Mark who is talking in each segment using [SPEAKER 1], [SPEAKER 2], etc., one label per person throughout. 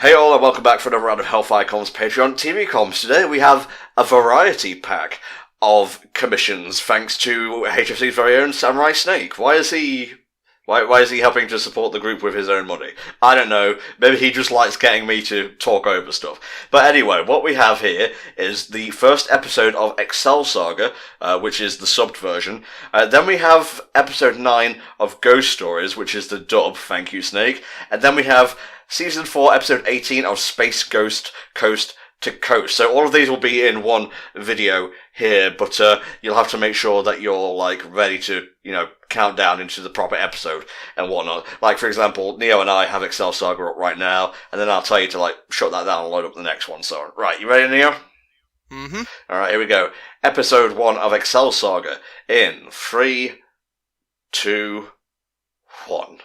[SPEAKER 1] Hey all, and welcome back for another round of HellfireComms Patreon TV Comms. Today we have a variety pack of commissions thanks to HFC's very own Samurai Snake. Why is he helping to support the group with his own money? I don't know. Maybe he just likes getting me to talk over stuff. But anyway, what we have here is the first episode of Excel Saga, which is the subbed version. Then we have episode 9 of Ghost Stories, which is the dub. Thank you, Snake. And then we have Season 4, Episode 18 of Space Ghost Coast to Coast. So all of these will be in one video here, but you'll have to make sure that you're, ready to, count down into the proper episode and whatnot. Like, for example, Neo and I have Excel Saga up right now, and then I'll tell you to, shut that down and load up the next one. So, right, you ready, Neo?
[SPEAKER 2] Mm-hmm.
[SPEAKER 1] Alright, here we go. Episode 1 of Excel Saga in 3, 2, 1.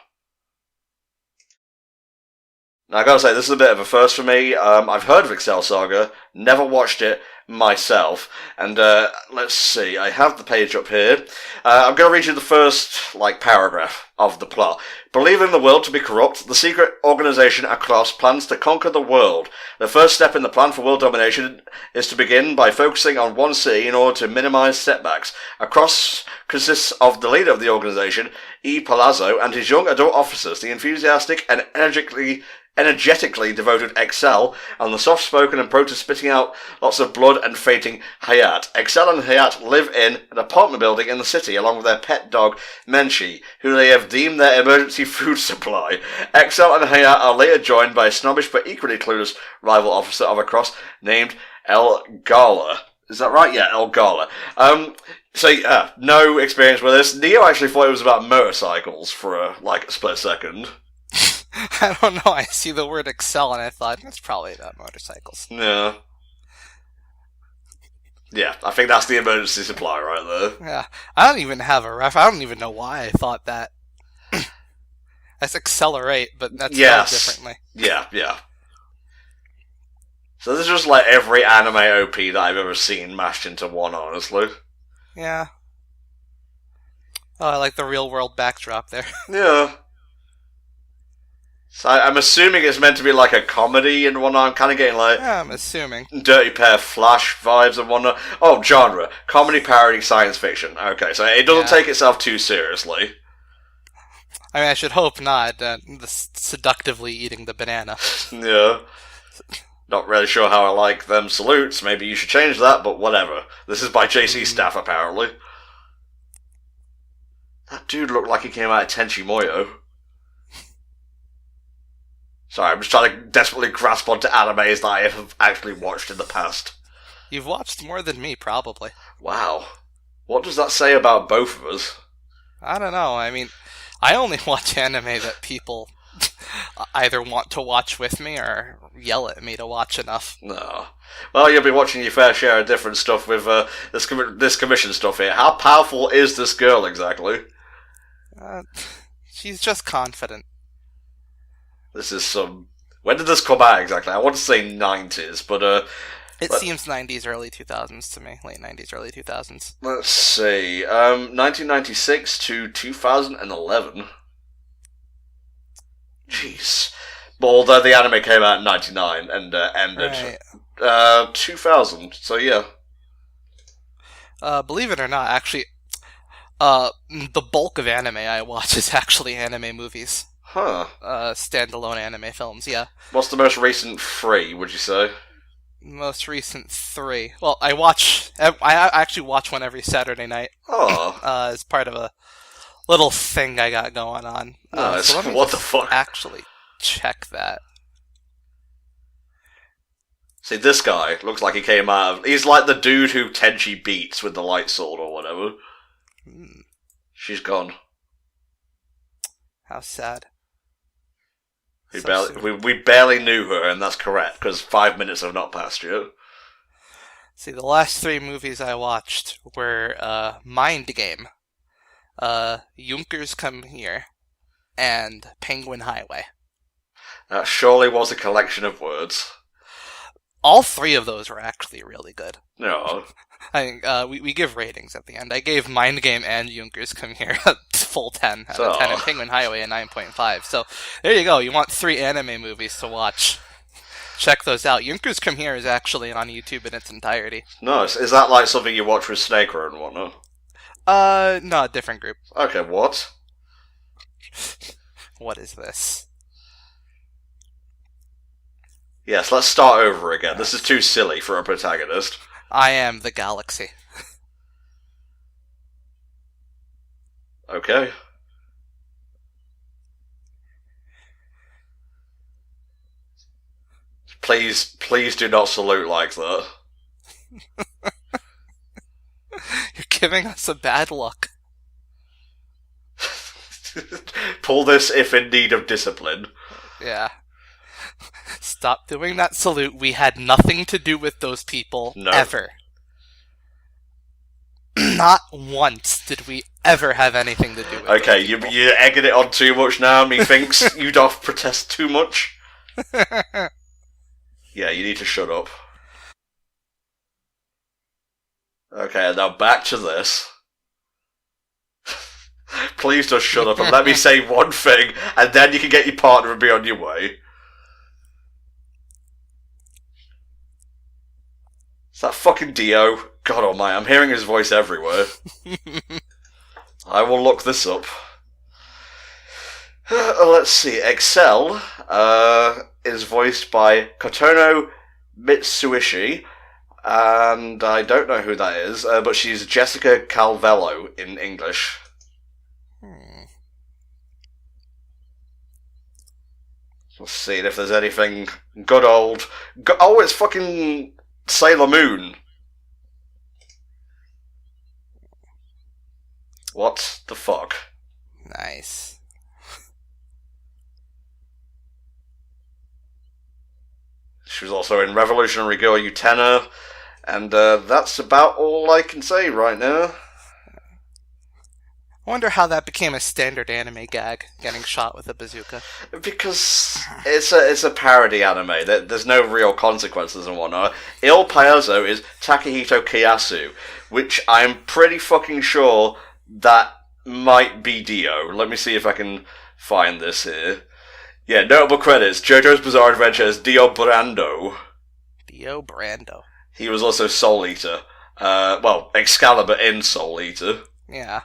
[SPEAKER 1] Now, I gotta say, this is a bit of a first for me. I've heard of Excel Saga, never watched it myself, and let's see, I have the page up here. I'm gonna read you the first, paragraph of the plot. Believing the world to be corrupt, the secret organization Across plans to conquer the world. The first step in the plan for world domination is to begin by focusing on one city in order to minimize setbacks. Across consists of the leader of the organization, E. Palazzo, and his young adult officers, the enthusiastic and energetically devoted Excel, and the soft-spoken and prone to spitting out lots of blood and fainting Hayat. Excel and Hayat live in an apartment building in the city, along with their pet dog, Menchi, who they have deemed their emergency food supply. Excel and Hayat are later joined by a snobbish but equally clueless rival officer of Across named El Gala. Is that right? Yeah, El Gala. No experience with this. Neo actually thought it was about motorcycles for a split second.
[SPEAKER 2] I don't know, I see the word Excel and I thought, it's probably about motorcycles.
[SPEAKER 1] Yeah. Yeah, I think that's the emergency supply right there.
[SPEAKER 2] Yeah, I don't even have a ref. I don't even know why I thought that. That's accelerate, but that's spelled differently.
[SPEAKER 1] Yeah. So this is just every anime OP that I've ever seen mashed into one, honestly.
[SPEAKER 2] Yeah. Oh, I like the real world backdrop there.
[SPEAKER 1] Yeah. So I'm assuming it's meant to be a comedy and whatnot. I'm kind of getting
[SPEAKER 2] Yeah, I'm assuming.
[SPEAKER 1] Dirty Pair Flash vibes and whatnot. Oh, genre. Comedy, parody, science fiction. Okay, so it doesn't take itself too seriously.
[SPEAKER 2] I mean, I should hope not. Seductively eating the banana.
[SPEAKER 1] Yeah. Not really sure how I like them salutes. Maybe you should change that, but whatever. This is by JC Staff, apparently. That dude looked like he came out of Tenchi Muyo. Sorry, I'm just trying to desperately grasp onto animes that I have actually watched in the past.
[SPEAKER 2] You've watched more than me, probably.
[SPEAKER 1] Wow. What does that say about both of us?
[SPEAKER 2] I don't know. I mean, I only watch anime that people either want to watch with me or yell at me to watch enough.
[SPEAKER 1] No. Well, you'll be watching your fair share of different stuff with this commission stuff here. How powerful is this girl, exactly?
[SPEAKER 2] She's just confident.
[SPEAKER 1] This is some... When did this come out, exactly? I want to say 90s, but...
[SPEAKER 2] It seems 90s, early 2000s to me. Late 90s, early 2000s.
[SPEAKER 1] Let's see. 1996 to 2011. Jeez. But although the anime came out in 99 and ended 2000, so yeah.
[SPEAKER 2] Believe it or not, actually, the bulk of anime I watch is actually anime movies.
[SPEAKER 1] Huh.
[SPEAKER 2] Standalone anime films, yeah.
[SPEAKER 1] What's the most recent 3, would you say?
[SPEAKER 2] Most recent 3. Well, I actually watch one every Saturday night.
[SPEAKER 1] Oh.
[SPEAKER 2] As part of a little thing I got going on.
[SPEAKER 1] Nice.
[SPEAKER 2] So
[SPEAKER 1] what the fuck?
[SPEAKER 2] Actually check that.
[SPEAKER 1] See, this guy looks like he came out of... He's like the dude who Tenchi beats with the light sword or whatever. She's gone.
[SPEAKER 2] How sad.
[SPEAKER 1] We barely knew her, and that's correct, because 5 minutes have not passed yet.
[SPEAKER 2] See, the last 3 movies I watched were Mind Game, Junkers Come Here, and Penguin Highway.
[SPEAKER 1] That surely was a collection of words.
[SPEAKER 2] All 3 of those were actually really good.
[SPEAKER 1] No.
[SPEAKER 2] I think we give ratings at the end. I gave Mind Game and Junkers Come Here a full 10 out of 10, and Penguin Highway a 9.5. So there you go. You want 3 anime movies to watch. check those out. Junkers Come Here is actually on YouTube in its entirety.
[SPEAKER 1] Nice. Is that like something you watch with Snaker and whatnot?
[SPEAKER 2] No, a different group.
[SPEAKER 1] Okay, what?
[SPEAKER 2] What is this?
[SPEAKER 1] Yes, let's start over again. This is too silly for a protagonist.
[SPEAKER 2] I am the galaxy.
[SPEAKER 1] Okay. Please do not salute like that.
[SPEAKER 2] You're giving us a bad look.
[SPEAKER 1] Pull this if in need of discipline.
[SPEAKER 2] Yeah. Stop doing that salute. We had nothing to do with those people, ever. Not once did we ever have anything to do with
[SPEAKER 1] Okay, you're egging it on too much now. Methinks you doth protest too much. Yeah, you need to shut up. Okay, now back to this. Please just shut up and let me say one thing, and then you can get your partner and be on your way. Is that fucking Dio? God almighty, I'm hearing his voice everywhere. I will look this up. Let's see, Excel is voiced by Kotono Mitsuishi, and I don't know who that is, but she's Jessica Calvello in English. Let's see if there's anything good old... Oh, it's fucking Sailor Moon. What the fuck?
[SPEAKER 2] Nice.
[SPEAKER 1] She was also in Revolutionary Girl Utena, and that's about all I can say right now.
[SPEAKER 2] I wonder how that became a standard anime gag, getting shot with a bazooka.
[SPEAKER 1] Because it's a parody anime. There's no real consequences and whatnot. Il Payaso is Takahito Kiyasu, which I'm pretty fucking sure that might be Dio. Let me see if I can find this here. Yeah, notable credits. JoJo's Bizarre Adventure as Dio Brando.
[SPEAKER 2] Dio Brando.
[SPEAKER 1] He was also Soul Eater. Well, Excalibur in Soul Eater.
[SPEAKER 2] Yeah.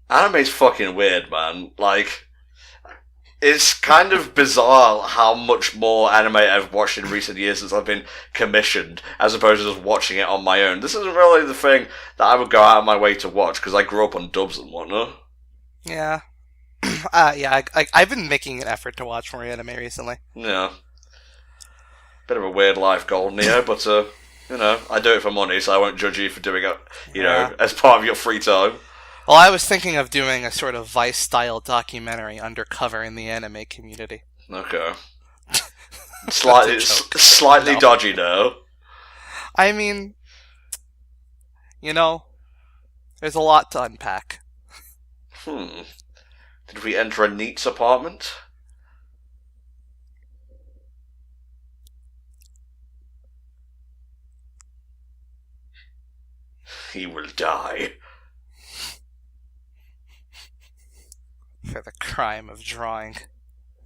[SPEAKER 1] Anime's fucking weird, man. Like, it's kind of bizarre how much more anime I've watched in recent years since I've been commissioned, as opposed to just watching it on my own. This isn't really the thing that I would go out of my way to watch, because I grew up on dubs and whatnot.
[SPEAKER 2] Yeah. I've been making an effort to watch more anime recently.
[SPEAKER 1] Yeah. Bit of a weird life goal, Neo, but, you know, I do it for money, so I won't judge you for doing it, you know, as part of your free time.
[SPEAKER 2] Well, I was thinking of doing a sort of Vice-style documentary undercover in the anime community.
[SPEAKER 1] Okay. Slightly
[SPEAKER 2] No.
[SPEAKER 1] dodgy now.
[SPEAKER 2] I mean, you know, there's a lot to unpack.
[SPEAKER 1] Did we enter a Neat's apartment? He will die.
[SPEAKER 2] For the crime of drawing.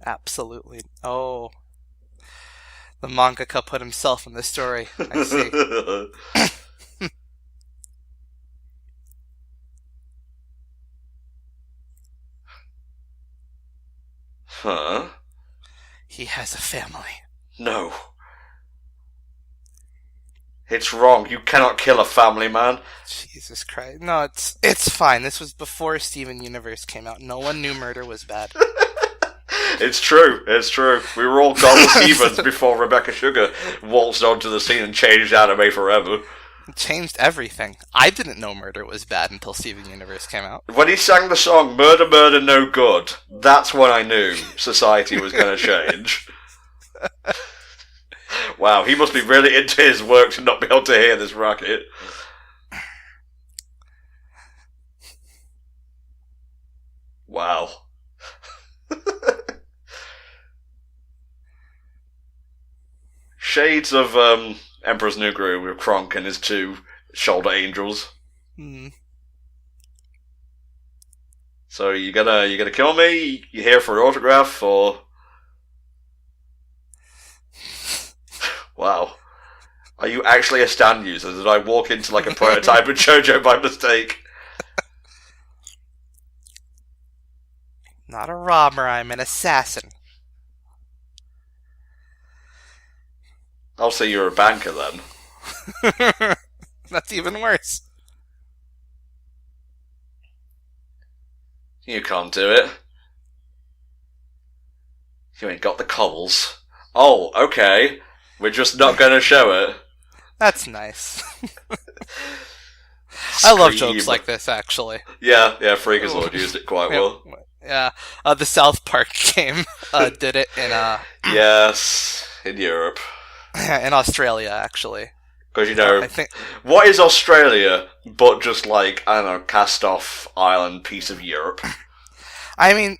[SPEAKER 2] Absolutely. Oh. The mangaka put himself in the story. I see.
[SPEAKER 1] Huh?
[SPEAKER 2] He has a family.
[SPEAKER 1] No. It's wrong. You cannot kill a family man.
[SPEAKER 2] Jesus Christ. No, it's fine. This was before Steven Universe came out. No one knew murder was bad.
[SPEAKER 1] It's true. It's true. We were all godless heathens before Rebecca Sugar waltzed onto the scene and changed anime forever.
[SPEAKER 2] It changed everything. I didn't know murder was bad until Steven Universe came out.
[SPEAKER 1] When he sang the song Murder, Murder, No Good, that's when I knew society was going to change. Wow, he must be really into his work to not be able to hear this racket. Wow. Shades of Emperor's New Groove with Kronk and his two shoulder angels.
[SPEAKER 2] Hmm.
[SPEAKER 1] So you gonna kill me? You here for an autograph or? Wow. Are you actually a stand user? Did I walk into like a prototype of JoJo by mistake?
[SPEAKER 2] Not a robber, I'm an assassin.
[SPEAKER 1] I'll say you're a banker then.
[SPEAKER 2] That's even worse.
[SPEAKER 1] You can't do it. You ain't got the cobbles. Oh, okay. We're just not gonna show it.
[SPEAKER 2] That's nice. I love jokes like this, actually.
[SPEAKER 1] Yeah, Freakazoid used it quite well.
[SPEAKER 2] Yeah, the South Park game did it in
[SPEAKER 1] Yes, in Europe.
[SPEAKER 2] in Australia, actually.
[SPEAKER 1] Because, you know,
[SPEAKER 2] I think
[SPEAKER 1] what is Australia but just like, I don't know, cast-off island piece of Europe?
[SPEAKER 2] I mean,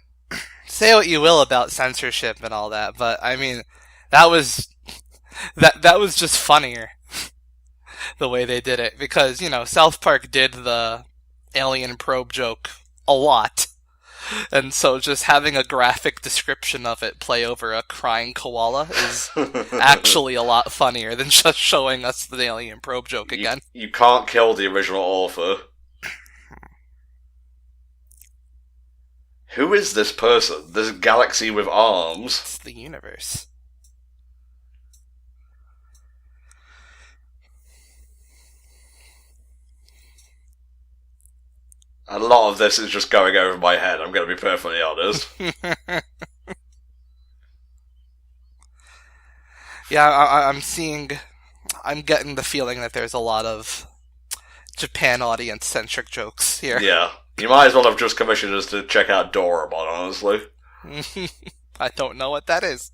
[SPEAKER 2] say what you will about censorship and all that, but I mean, that was just funnier the way they did it, because, you know, South Park did the alien probe joke a lot. And so just having a graphic description of it play over a crying koala is actually a lot funnier than just showing us the alien probe joke again.
[SPEAKER 1] You can't kill the original author. Who is this person? This galaxy with arms?
[SPEAKER 2] It's the universe.
[SPEAKER 1] A lot of this is just going over my head, I'm going to be perfectly honest.
[SPEAKER 2] Yeah, I'm getting the feeling that there's a lot of Japan audience-centric jokes here.
[SPEAKER 1] Yeah, you might as well have just commissioned us to check out Doraemon, honestly.
[SPEAKER 2] I don't know what that is.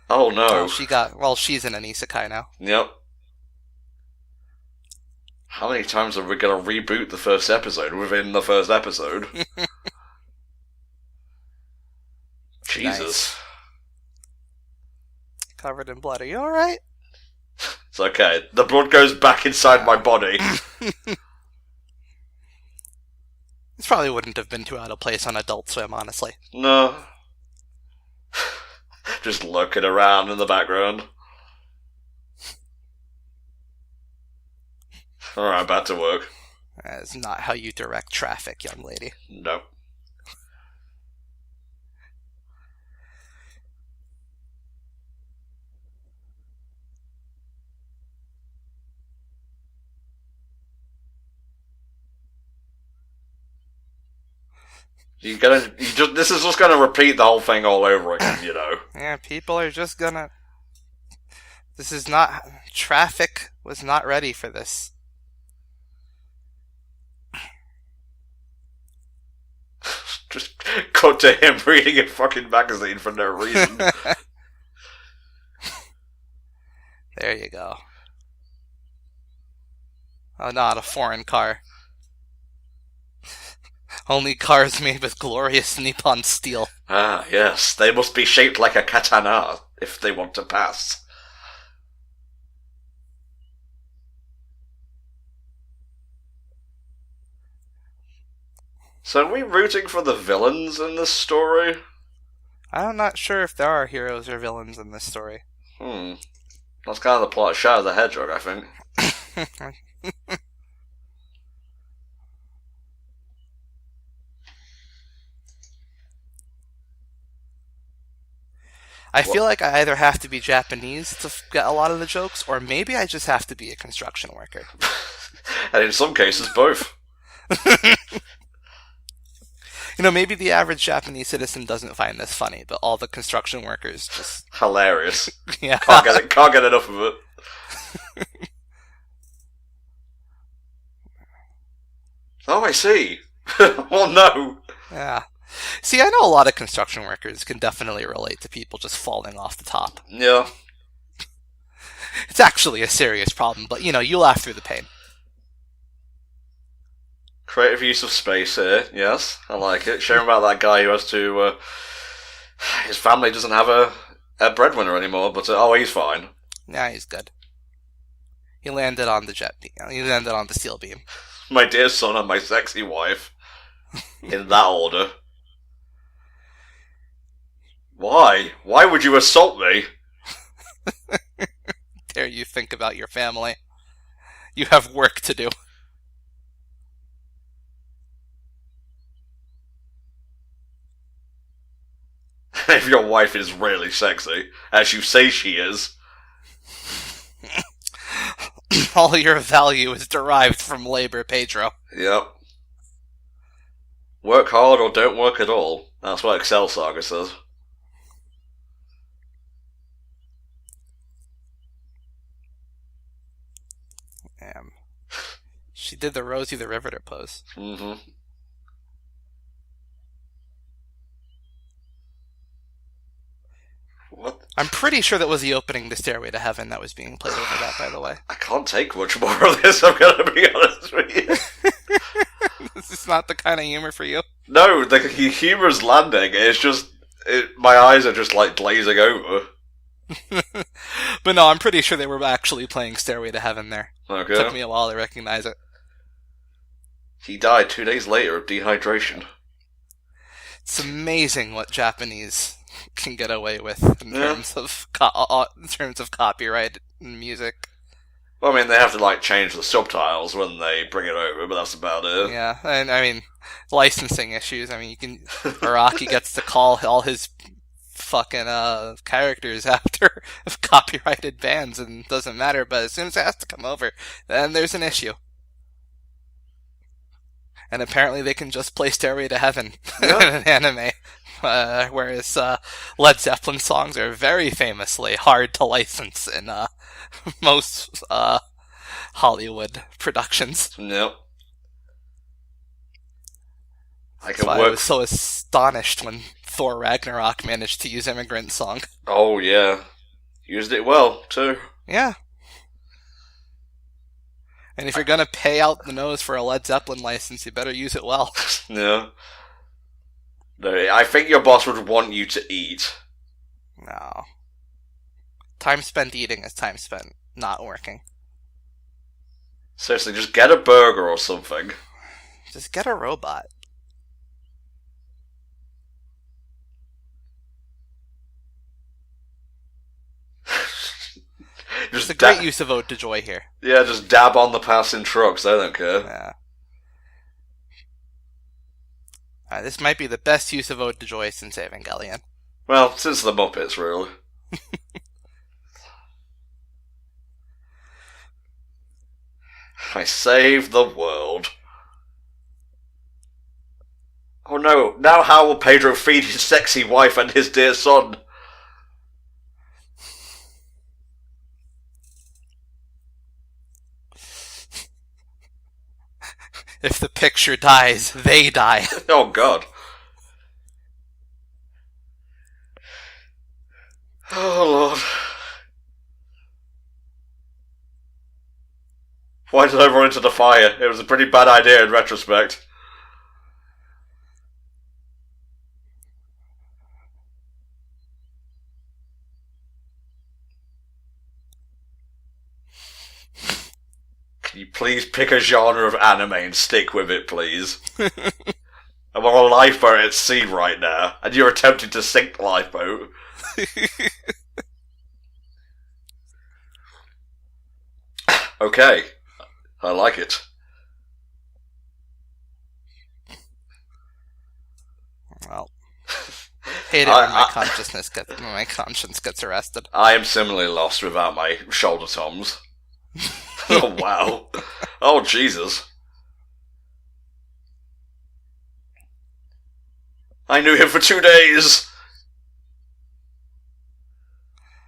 [SPEAKER 1] Oh no.
[SPEAKER 2] She's in an isekai now.
[SPEAKER 1] Yep. How many times are we going to reboot the first episode within the first episode? Jesus.
[SPEAKER 2] Nice. Covered in blood. Are you alright?
[SPEAKER 1] It's okay. The blood goes back inside my body.
[SPEAKER 2] This probably wouldn't have been too out of place on Adult Swim, honestly.
[SPEAKER 1] No. Just lurking around in the background. Alright, back to work.
[SPEAKER 2] That's not how you direct traffic, young lady.
[SPEAKER 1] Nope. This is just gonna repeat the whole thing all over again, you know.
[SPEAKER 2] Yeah, people are just gonna... This is not... Traffic was not ready for this.
[SPEAKER 1] Just cut to him reading a fucking magazine for no reason.
[SPEAKER 2] There you go. Oh, not a foreign car. Only cars made with glorious Nippon steel.
[SPEAKER 1] Ah, yes. They must be shaped like a katana if they want to pass. So are we rooting for the villains in this story?
[SPEAKER 2] I'm not sure if there are heroes or villains in this story.
[SPEAKER 1] That's kind of the plot of Shadow the Hedgehog, I think.
[SPEAKER 2] I feel like I either have to be Japanese to get a lot of the jokes, or maybe I just have to be a construction worker.
[SPEAKER 1] And in some cases, both.
[SPEAKER 2] You know, maybe the average Japanese citizen doesn't find this funny, but all the construction workers just...
[SPEAKER 1] Hilarious.
[SPEAKER 2] Yeah.
[SPEAKER 1] Can't get enough of it. Oh, I see. Oh, no.
[SPEAKER 2] Yeah. See, I know a lot of construction workers can definitely relate to people just falling off the top.
[SPEAKER 1] Yeah.
[SPEAKER 2] It's actually a serious problem, but, you know, you laugh through the pain.
[SPEAKER 1] Creative use of space here, yes. I like it. Sharing about that guy who has to... his family doesn't have a breadwinner anymore, but he's fine.
[SPEAKER 2] Yeah, he's good. He landed on the jet beam. He landed on the steel beam.
[SPEAKER 1] My dear son and my sexy wife. In that order. Why? Why would you assault me?
[SPEAKER 2] Dare you think about your family? You have work to do.
[SPEAKER 1] If your wife is really sexy, as you say she is.
[SPEAKER 2] All your value is derived from labor, Pedro.
[SPEAKER 1] Yep. Work hard or don't work at all. That's what Excel Saga says.
[SPEAKER 2] Damn. She did the Rosie the Riveter pose.
[SPEAKER 1] Mm-hmm. What?
[SPEAKER 2] I'm pretty sure that was the opening to Stairway to Heaven that was being played over that, by the way.
[SPEAKER 1] I can't take much more of this, I'm gonna be honest with you.
[SPEAKER 2] This is not the kind of humor for you.
[SPEAKER 1] No, the humor's landing. It's just... my eyes are just, like, glazing over.
[SPEAKER 2] But no, I'm pretty sure they were actually playing Stairway to Heaven there.
[SPEAKER 1] Okay.
[SPEAKER 2] It took me a while to recognize it.
[SPEAKER 1] He died 2 days later of dehydration.
[SPEAKER 2] It's amazing what Japanese can get away with in terms of copyright and music.
[SPEAKER 1] Well, I mean, they have to, like, change the subtitles when they bring it over, but that's about it.
[SPEAKER 2] Yeah, and I mean, licensing issues. I mean, Araki gets to call all his fucking characters after copyrighted bands, and it doesn't matter, but as soon as it has to come over, then there's an issue. And apparently they can just play Stairway to Heaven in an anime. Whereas Led Zeppelin songs are very famously hard to license in most Hollywood productions.
[SPEAKER 1] Yep. I
[SPEAKER 2] was so astonished when Thor Ragnarok managed to use Immigrant Song.
[SPEAKER 1] Oh, yeah. Used it well, too.
[SPEAKER 2] Yeah. And if you're gonna pay out the nose for a Led Zeppelin license, you better use it well.
[SPEAKER 1] Yeah. No, I think your boss would want you to eat.
[SPEAKER 2] No. Time spent eating is time spent not working.
[SPEAKER 1] Seriously, just get a burger or something.
[SPEAKER 2] Just get a robot. It's a great use of Ode to Joy here.
[SPEAKER 1] Yeah, just dab on the passing trucks, I don't care.
[SPEAKER 2] Yeah. This might be the best use of Ode to Joy since Evangelion.
[SPEAKER 1] Well, since the Muppets, really. I saved the world. Oh no, now how will Pedro feed his sexy wife and his dear son?
[SPEAKER 2] If the picture dies, they die.
[SPEAKER 1] Oh god. Oh lord. Why did I run into the fire? It was a pretty bad idea in retrospect. Can you please pick a genre of anime and stick with it, please? I'm on a lifeboat at sea right now, and you're attempting to sink the lifeboat. Okay. I like it.
[SPEAKER 2] Well, hate it when my conscience gets arrested.
[SPEAKER 1] I am similarly lost without my shoulder toms. Oh wow. Oh Jesus. I knew him for 2 days.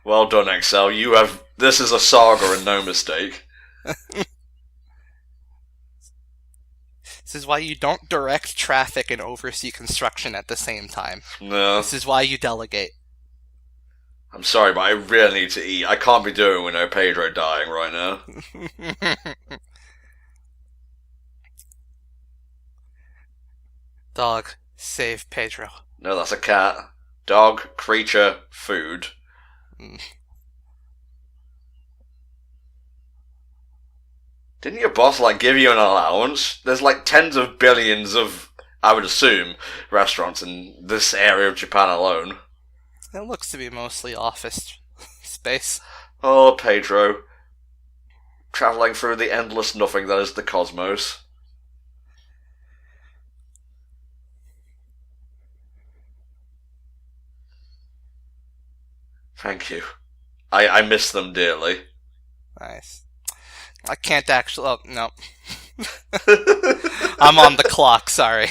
[SPEAKER 1] Well done, Excel. This is a saga and no mistake.
[SPEAKER 2] This is why you don't direct traffic and oversee construction at the same time.
[SPEAKER 1] No.
[SPEAKER 2] This is why you delegate.
[SPEAKER 1] I'm sorry, but I really need to eat. I can't be doing with no Pedro dying right now.
[SPEAKER 2] Dog, save Pedro.
[SPEAKER 1] No, that's a cat. Dog, creature, food. Didn't your boss, give you an allowance? There's, tens of billions of, I would assume, restaurants in this area of Japan alone.
[SPEAKER 2] It looks to be mostly office space.
[SPEAKER 1] Oh, Pedro. Travelling through the endless nothing that is the cosmos. Thank you. I miss them dearly.
[SPEAKER 2] Nice. I can't actually... Oh, no. I'm on the clock, sorry.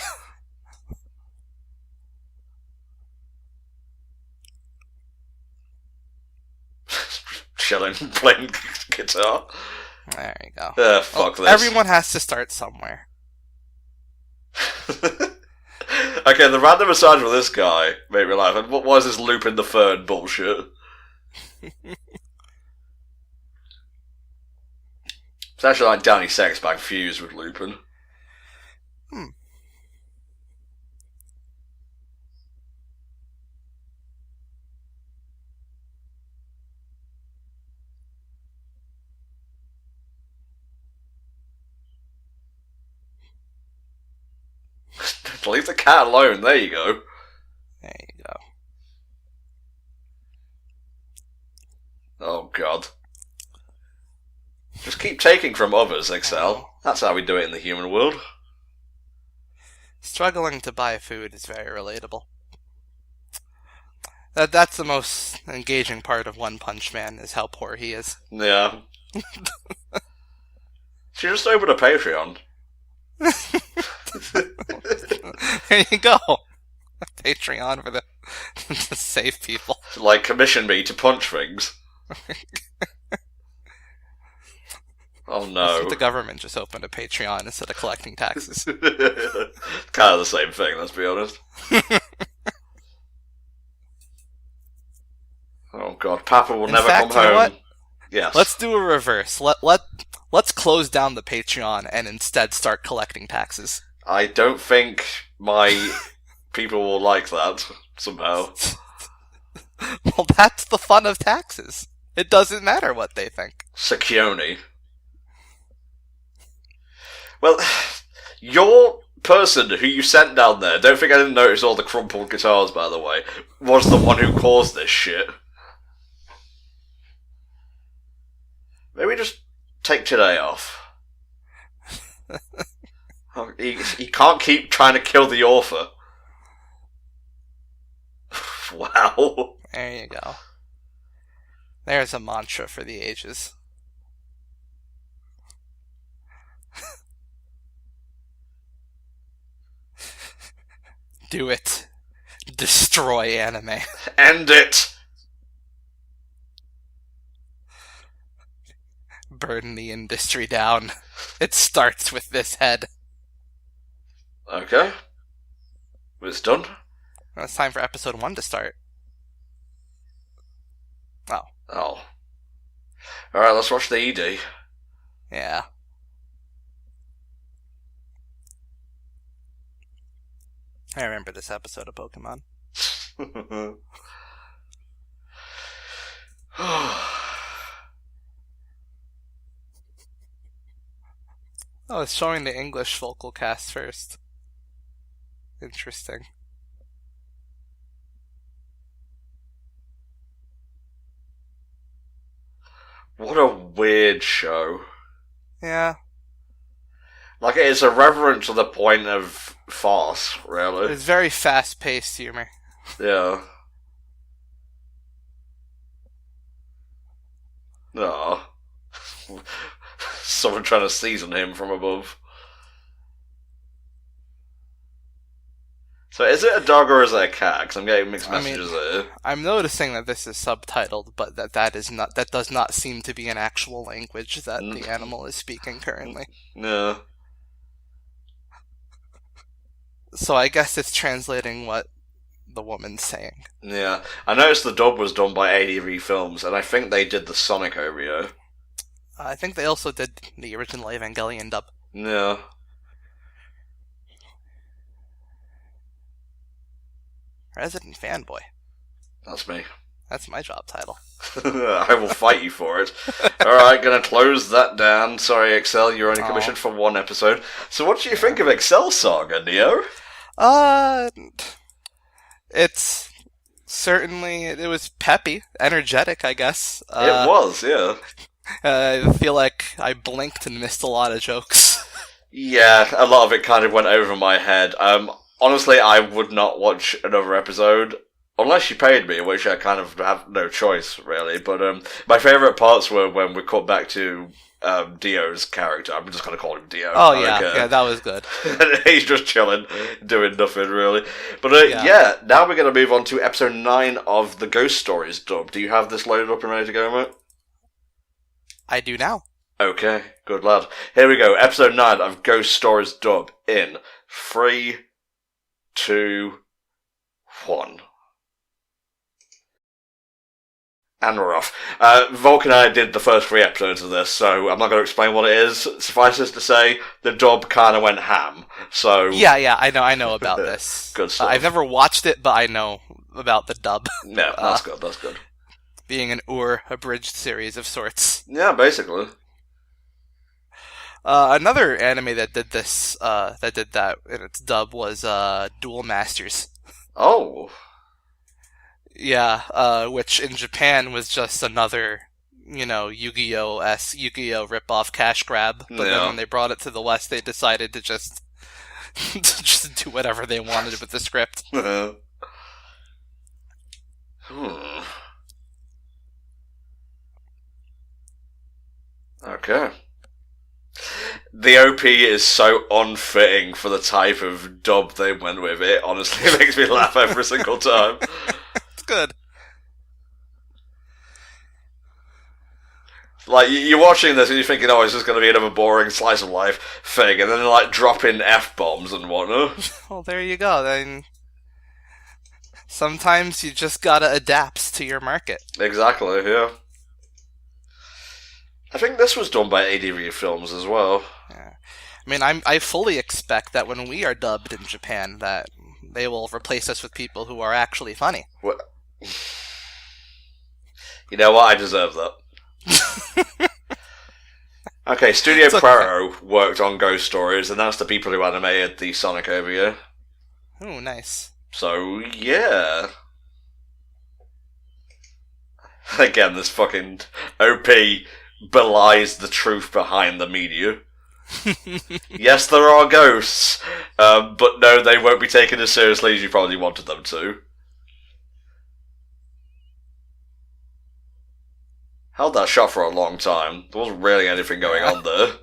[SPEAKER 1] Chilling, playing guitar.
[SPEAKER 2] There you go.
[SPEAKER 1] Fuck this.
[SPEAKER 2] Everyone has to start somewhere.
[SPEAKER 1] Okay, the random aside with this guy made me laugh. And what was this Lupin the Third bullshit? It's actually like Danny Sexbag fused with Lupin. Leave the cat alone, there you go.
[SPEAKER 2] There you go.
[SPEAKER 1] Oh god. Just keep taking from others, Excel. That's how we do it in the human world.
[SPEAKER 2] Struggling to buy food is very relatable. That's the most engaging part of One Punch Man, is how poor he is.
[SPEAKER 1] Yeah. She just opened a Patreon.
[SPEAKER 2] There you go. A Patreon for to save people.
[SPEAKER 1] Commission me to punch things. Oh no.
[SPEAKER 2] The government just opened a Patreon instead of collecting taxes.
[SPEAKER 1] Kind of the same thing, let's be honest. Oh god, Papa will never come home. You know what? Yes.
[SPEAKER 2] Let's do a reverse. Let's close down the Patreon and instead start collecting taxes.
[SPEAKER 1] I don't think my people will like that, somehow.
[SPEAKER 2] Well, that's the fun of taxes. It doesn't matter what they think.
[SPEAKER 1] Sakioni. Well, your person who you sent down there, don't think I didn't notice all the crumpled guitars, by the way, was the one who caused this shit. Maybe just take today off. He can't keep trying to kill the author. Wow.
[SPEAKER 2] There you go. There's a mantra for the ages. Do it. Destroy anime.
[SPEAKER 1] End it!
[SPEAKER 2] Burn the industry down. It starts with this head.
[SPEAKER 1] Okay. It's done.
[SPEAKER 2] Well, it's time for episode 1 to start.
[SPEAKER 1] Oh. Alright, let's watch the ED.
[SPEAKER 2] Yeah. I remember this episode of Pokemon. Oh, it's showing the English vocal cast first. Interesting.
[SPEAKER 1] What a weird show.
[SPEAKER 2] Yeah.
[SPEAKER 1] It's irreverent to the point of farce, really.
[SPEAKER 2] It's very fast-paced humor.
[SPEAKER 1] Yeah. No. Someone trying to season him from above. So is it a dog or is it a cat? Because I'm getting mixed messages here.
[SPEAKER 2] I'm noticing that this is subtitled, but that does not seem to be an actual language that the animal is speaking currently.
[SPEAKER 1] No.
[SPEAKER 2] So I guess it's translating what the woman's saying.
[SPEAKER 1] Yeah. I noticed the dub was done by ADV Films, and I think they did the Sonic OVO.
[SPEAKER 2] I think they also did the original Evangelion dub.
[SPEAKER 1] Yeah.
[SPEAKER 2] Resident Fanboy.
[SPEAKER 1] That's me.
[SPEAKER 2] That's my job title.
[SPEAKER 1] I will fight you for it. Alright, gonna close that down. Sorry, Excel, you're only commissioned for one episode. So what do you think of Excel Saga, Neo?
[SPEAKER 2] It's certainly, it was peppy, energetic, I guess.
[SPEAKER 1] It was, yeah.
[SPEAKER 2] I feel like I blinked and missed a lot of jokes.
[SPEAKER 1] Yeah, a lot of it kind of went over my head. Honestly, I would not watch another episode unless you paid me, which I kind of have no choice, really. But my favourite parts were when we cut back to Dio's character. I'm just going to call him Dio.
[SPEAKER 2] Oh, yeah, that was good.
[SPEAKER 1] He's just chilling, doing nothing, really. But yeah, now we're going to move on to episode 9 of the Ghost Stories dub. Do you have this loaded up and ready to go, mate?
[SPEAKER 2] I do now.
[SPEAKER 1] Okay, good lad. Here we go, episode 9 of Ghost Stories dub in 3, 2, 1. And we're off. Volk and I did the first 3 episodes of this, so I'm not going to explain what it is. Suffice it to say, the dub kind of went ham. So
[SPEAKER 2] yeah, I know about this.
[SPEAKER 1] Good stuff.
[SPEAKER 2] I've never watched it, but I know about the dub.
[SPEAKER 1] Yeah, that's good.
[SPEAKER 2] Being an abridged series of sorts.
[SPEAKER 1] Yeah, basically.
[SPEAKER 2] Another anime that did this, that did that in its dub was Duel Masters.
[SPEAKER 1] Oh.
[SPEAKER 2] Yeah, which in Japan was just another, Yu-Gi-Oh! Yu-Gi-Oh! Rip-off cash grab. But then when they brought it to the West, they decided to just do whatever they wanted with the script.
[SPEAKER 1] Okay. The OP is so unfitting for the type of dub they went with. It honestly makes me laugh every single time.
[SPEAKER 2] It's good.
[SPEAKER 1] Like, you're watching this and you're thinking, oh, it's just going to be another boring slice of life thing, and then they're like dropping F-bombs and whatnot.
[SPEAKER 2] Well, there you go. Then sometimes you just gotta adapt to your market.
[SPEAKER 1] Exactly, yeah. I think this was done by ADV Films as well.
[SPEAKER 2] Yeah. I mean, I fully expect that when we are dubbed in Japan, that they will replace us with people who are actually funny.
[SPEAKER 1] What? You know what? I deserve that. Okay, Studio Pro worked on Ghost Stories, and that's the people who animated the Sonic OVA.
[SPEAKER 2] Ooh, nice.
[SPEAKER 1] So, yeah. Again, this fucking OP belies the truth behind the media. Yes, there are ghosts, but no, they won't be taken as seriously as you probably wanted them to. Held that shot for a long time. There wasn't really anything going on there.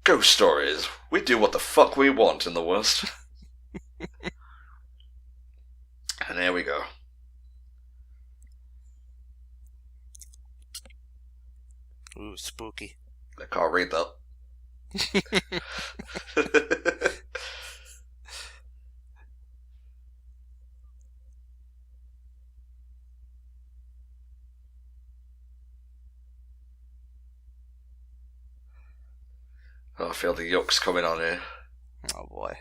[SPEAKER 1] Ghost Stories. We do what the fuck we want in the West. And there we go.
[SPEAKER 2] Ooh, spooky.
[SPEAKER 1] I can't read that. Oh, I feel the yuck's coming on here.
[SPEAKER 2] Oh boy.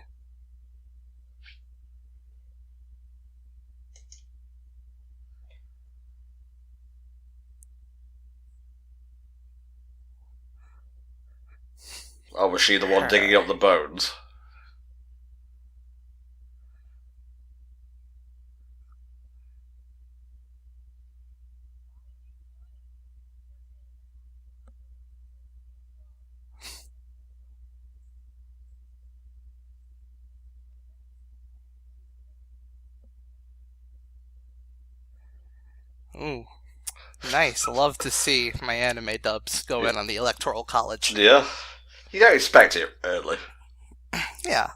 [SPEAKER 1] Oh, was she the one digging up the bones?
[SPEAKER 2] Ooh. Nice. I love to see my anime dubs go in on the Electoral College.
[SPEAKER 1] Yeah. You don't expect it, really.
[SPEAKER 2] Yeah.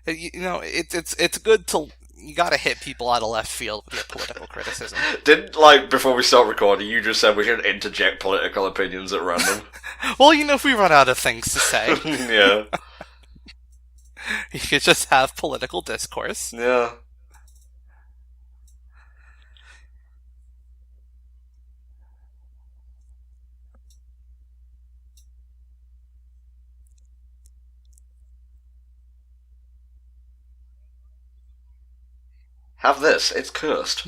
[SPEAKER 2] It's good to... You gotta hit people out of left field with your political criticism.
[SPEAKER 1] Didn't, before we start recording, you just said we should interject political opinions at random?
[SPEAKER 2] Well, if we run out of things to say...
[SPEAKER 1] Yeah.
[SPEAKER 2] You could just have political discourse.
[SPEAKER 1] Yeah. Have this. It's cursed.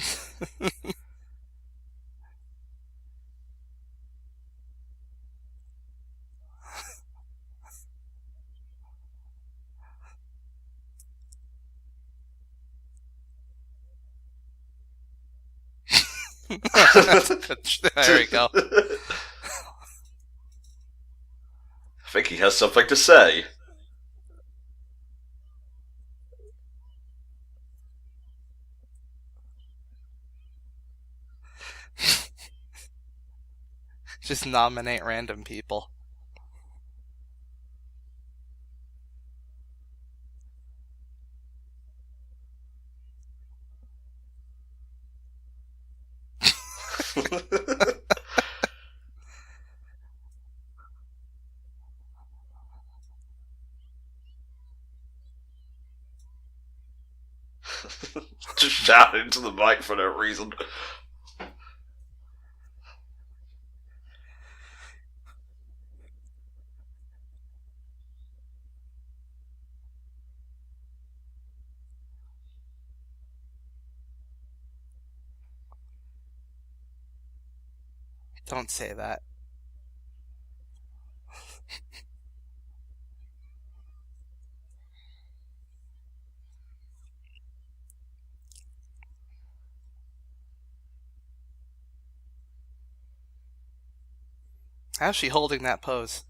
[SPEAKER 2] There we go.
[SPEAKER 1] I think he has something to say.
[SPEAKER 2] Just nominate random people.
[SPEAKER 1] Just shout into the mic for no reason.
[SPEAKER 2] Don't say that. How's she holding that pose?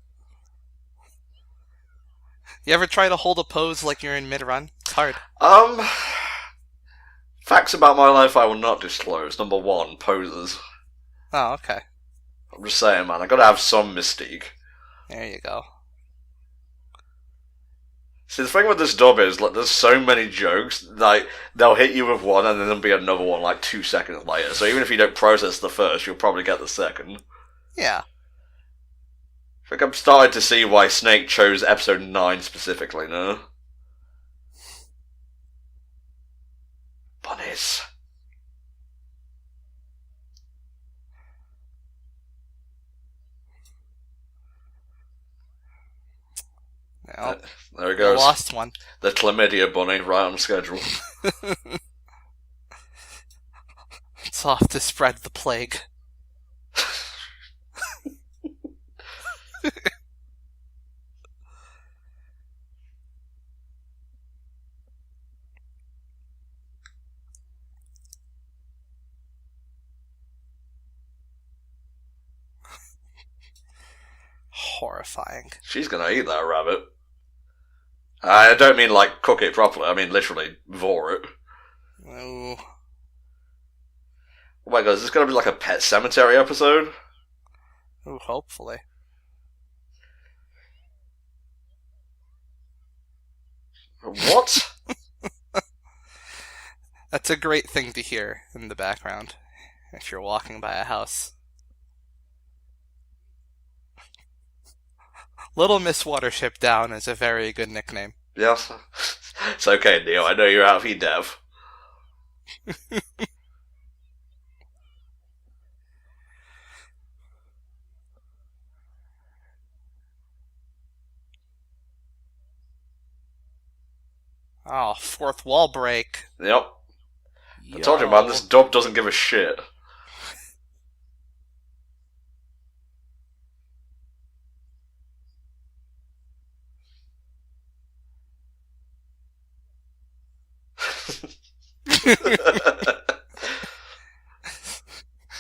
[SPEAKER 2] You ever try to hold a pose like you're in mid-run? It's hard.
[SPEAKER 1] Facts about my life I will not disclose. Number 1, poses.
[SPEAKER 2] Oh, okay.
[SPEAKER 1] I'm just saying, man, I gotta have some mystique.
[SPEAKER 2] There you go.
[SPEAKER 1] See, the thing with this dub is, like, there's so many jokes, like, they'll hit you with one and then there'll be another one, like, 2 seconds later. So even if you don't process the first, you'll probably get the second.
[SPEAKER 2] Yeah.
[SPEAKER 1] I think I'm starting to see why Snake chose episode 9 specifically, no? Bunnies.
[SPEAKER 2] Well,
[SPEAKER 1] there it goes.
[SPEAKER 2] Lost one.
[SPEAKER 1] The chlamydia bunny, right on schedule.
[SPEAKER 2] It's off to spread the plague. Horrifying.
[SPEAKER 1] She's gonna eat that rabbit. I don't mean, like, cook it properly. I mean, literally, vor it.
[SPEAKER 2] Ooh.
[SPEAKER 1] Oh my god, is this gonna be like a Pet Cemetery episode?
[SPEAKER 2] Ooh, hopefully.
[SPEAKER 1] What?
[SPEAKER 2] That's a great thing to hear in the background if you're walking by a house. Little Miss Watership Down is a very good nickname.
[SPEAKER 1] Yes. It's okay, Neil. I know you're out of your depth.
[SPEAKER 2] Oh, fourth wall break.
[SPEAKER 1] Yep. I told you, man, this dub doesn't give a shit.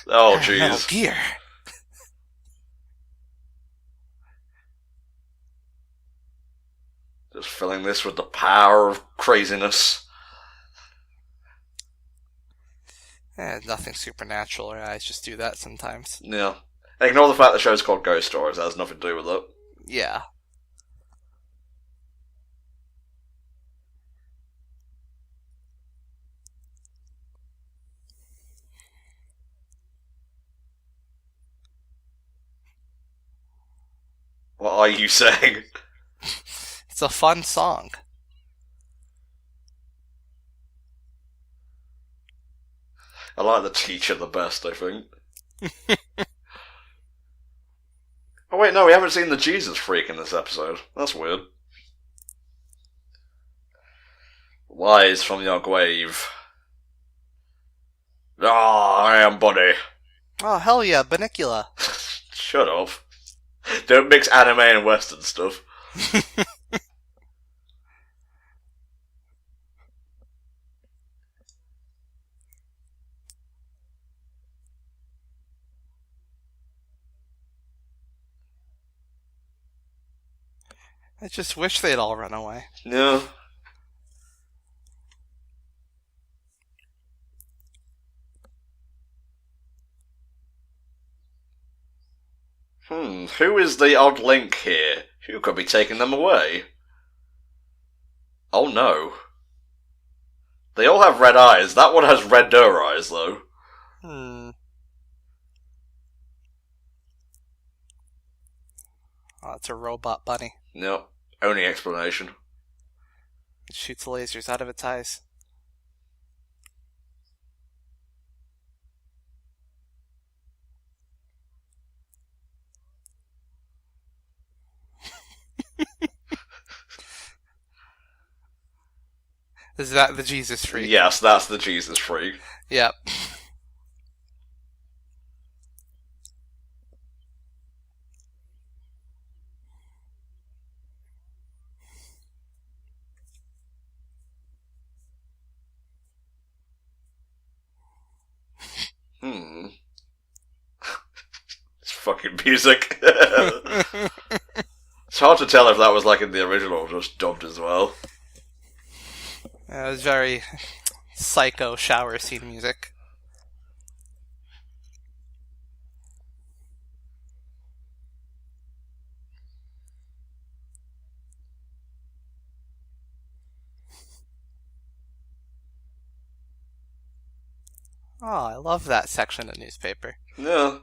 [SPEAKER 1] Oh, jeez.
[SPEAKER 2] Metal Gear.
[SPEAKER 1] Just filling this with the power of craziness.
[SPEAKER 2] Nothing supernatural. Our eyes just do that sometimes.
[SPEAKER 1] Yeah. Ignore the fact the show's called Ghost Stories. That has nothing to do with it.
[SPEAKER 2] Yeah.
[SPEAKER 1] What are you saying?
[SPEAKER 2] It's a fun song.
[SPEAKER 1] I like the teacher the best, I think. Oh wait, no, we haven't seen the Jesus freak in this episode. That's weird. Lies from your grave. Ah, I am Bunny.
[SPEAKER 2] Oh, hell yeah, Bunnicula.
[SPEAKER 1] Shut up. Don't mix anime and Western stuff.
[SPEAKER 2] I just wish they'd all run away.
[SPEAKER 1] No. Who is the odd link here? Who could be taking them away? Oh no. They all have red eyes. That one has redder eyes, though.
[SPEAKER 2] Oh, it's a robot bunny.
[SPEAKER 1] No. Only explanation.
[SPEAKER 2] It shoots lasers out of its eyes. Is that the Jesus freak?
[SPEAKER 1] Yes, that's the Jesus freak.
[SPEAKER 2] Yep.
[SPEAKER 1] It's fucking music. It's hard to tell if that was like in the original or just dubbed as well.
[SPEAKER 2] It was very psycho shower scene music. Oh, I love that section of newspaper.
[SPEAKER 1] Yeah.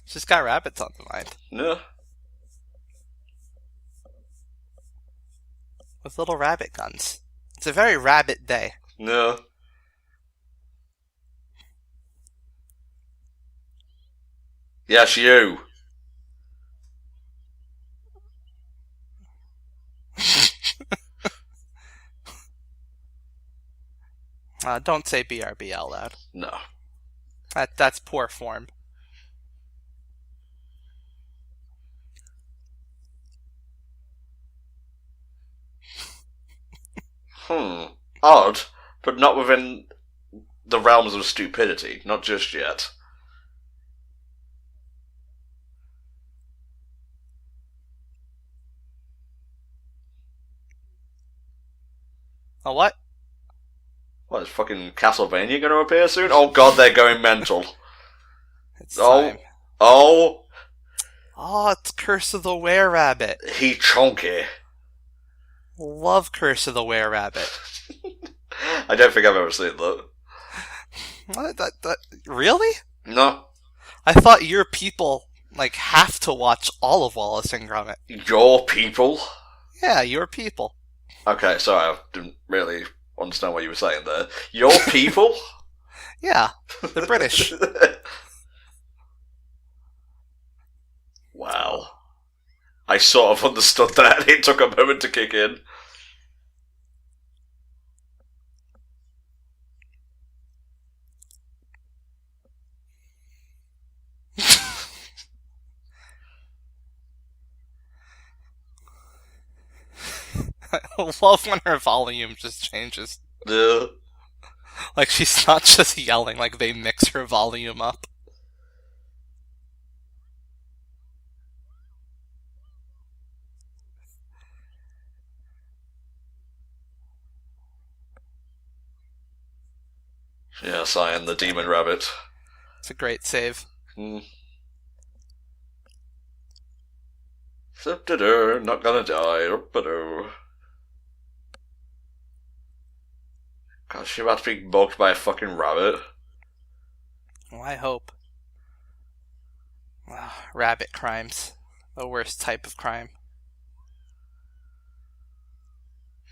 [SPEAKER 2] Just got rabbits on the mind.
[SPEAKER 1] Yeah.
[SPEAKER 2] With little rabbit guns. It's a very rabbit day.
[SPEAKER 1] Yeah. Yes, you.
[SPEAKER 2] Don't say BRB out loud.
[SPEAKER 1] No.
[SPEAKER 2] That's poor form.
[SPEAKER 1] Odd, but not within the realms of stupidity. Not just yet.
[SPEAKER 2] A what?
[SPEAKER 1] What, is fucking Castlevania going to appear soon? Oh god, they're going mental.
[SPEAKER 2] It's time.
[SPEAKER 1] Oh.
[SPEAKER 2] Oh, it's Curse of the Were-Rabbit.
[SPEAKER 1] He chonky.
[SPEAKER 2] Love Curse of the Were-Rabbit.
[SPEAKER 1] I don't think I've ever seen that.
[SPEAKER 2] What? Really?
[SPEAKER 1] No.
[SPEAKER 2] I thought your people, have to watch all of Wallace and Gromit.
[SPEAKER 1] Your people?
[SPEAKER 2] Yeah, your people.
[SPEAKER 1] Okay, sorry, I didn't really understand what you were saying there. Your people?
[SPEAKER 2] Yeah, the British.
[SPEAKER 1] Wow. I sort of understood that. It took a moment to kick in.
[SPEAKER 2] I love when her volume just changes.
[SPEAKER 1] Yeah.
[SPEAKER 2] Like, she's not just yelling, they mix her volume up.
[SPEAKER 1] Yes, I am the demon rabbit.
[SPEAKER 2] It's a great save.
[SPEAKER 1] Not gonna die. God, she about to be bugged by a fucking rabbit.
[SPEAKER 2] Well, I hope. Rabbit crimes. The worst type of crime.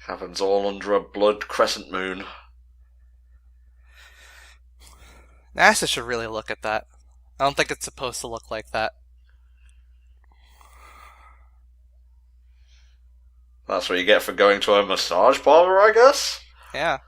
[SPEAKER 1] Happens all under a blood crescent moon.
[SPEAKER 2] NASA should really look at that. I don't think it's supposed to look like that.
[SPEAKER 1] That's what you get for going to a massage parlor, I guess?
[SPEAKER 2] Yeah.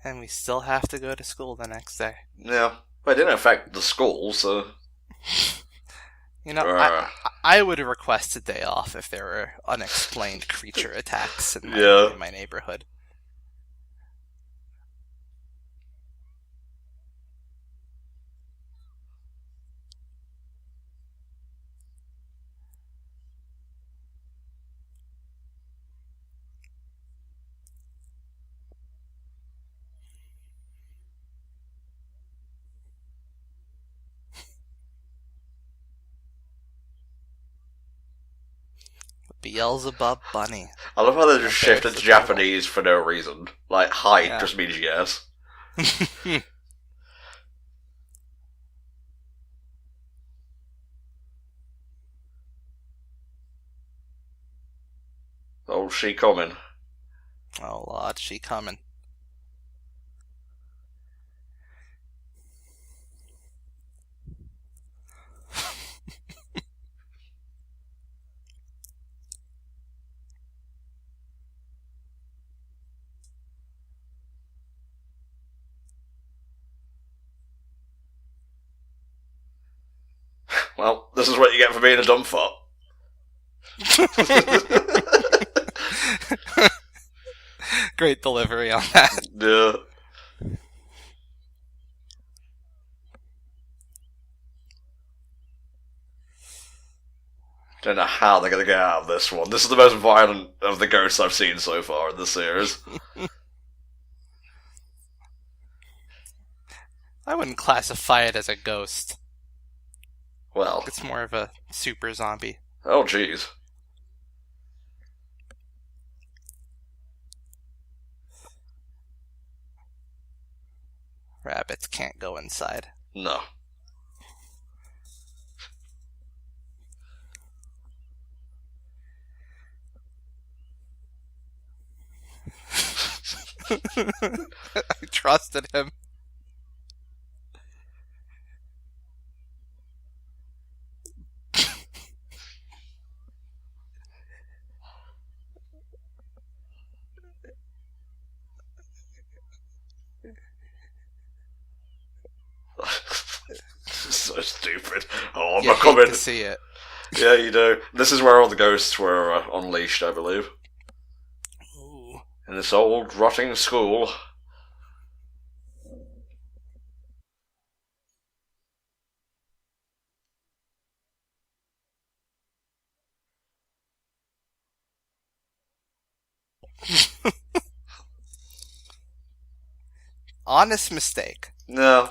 [SPEAKER 2] And we still have to go to school the next day.
[SPEAKER 1] Yeah. But it didn't affect the school, so...
[SPEAKER 2] You know, I would request a day off if there were unexplained creature attacks in my neighborhood. Beelzebub Bunny.
[SPEAKER 1] I love how they just shifted to Japanese for no reason. Like, hide just means yes. Oh, she coming.
[SPEAKER 2] Oh, Lord, she coming.
[SPEAKER 1] Well, this is what you get for being a dumb fuck.
[SPEAKER 2] Great delivery on that.
[SPEAKER 1] Yeah. Don't know how they're gonna get out of this one. This is the most violent of the ghosts I've seen so far in the series.
[SPEAKER 2] I wouldn't classify it as a ghost.
[SPEAKER 1] Well,
[SPEAKER 2] it's more of a super zombie.
[SPEAKER 1] Oh, jeez.
[SPEAKER 2] Rabbits can't go inside.
[SPEAKER 1] No.
[SPEAKER 2] I trusted him.
[SPEAKER 1] So stupid. Oh, I'm
[SPEAKER 2] You
[SPEAKER 1] not
[SPEAKER 2] hate
[SPEAKER 1] coming.
[SPEAKER 2] to see it.
[SPEAKER 1] Yeah, you do. This is where all the ghosts were unleashed, I believe.
[SPEAKER 2] Ooh.
[SPEAKER 1] In this old rotting school.
[SPEAKER 2] Honest mistake.
[SPEAKER 1] No.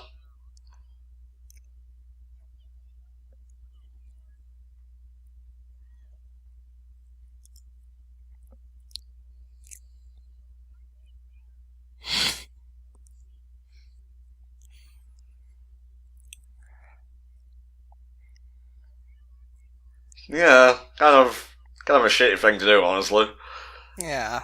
[SPEAKER 1] Yeah, kind of a shitty thing to do, honestly.
[SPEAKER 2] Yeah.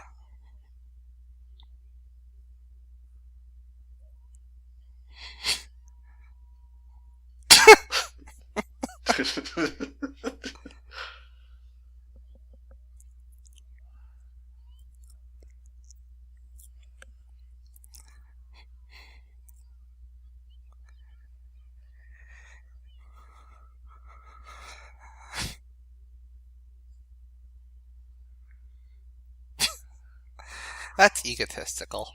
[SPEAKER 2] That's egotistical.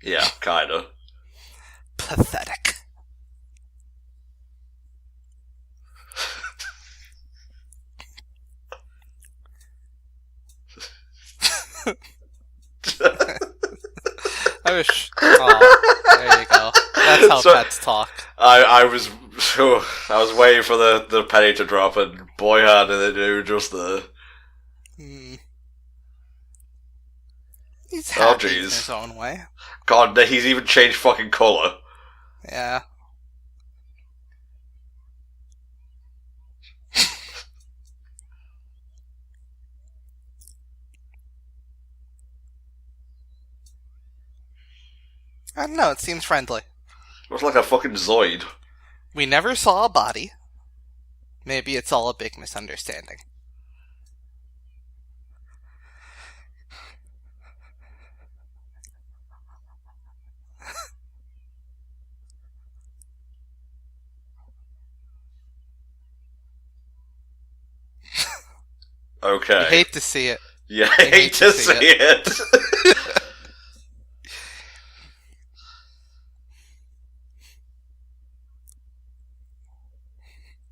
[SPEAKER 1] Yeah, kinda.
[SPEAKER 2] Pathetic. I wish. Oh, there you go. That's how pets talk.
[SPEAKER 1] I was waiting for the penny to drop, and boy, how did they do just there?
[SPEAKER 2] He's
[SPEAKER 1] Oh,
[SPEAKER 2] happy in
[SPEAKER 1] jeez.
[SPEAKER 2] his own way.
[SPEAKER 1] God, he's even changed fucking colour.
[SPEAKER 2] Yeah. I don't know, it seems friendly.
[SPEAKER 1] Looks like a fucking Zoid.
[SPEAKER 2] We never saw a body. Maybe it's all a big misunderstanding.
[SPEAKER 1] Okay.
[SPEAKER 2] You hate to see it.
[SPEAKER 1] Yeah, I hate to see it.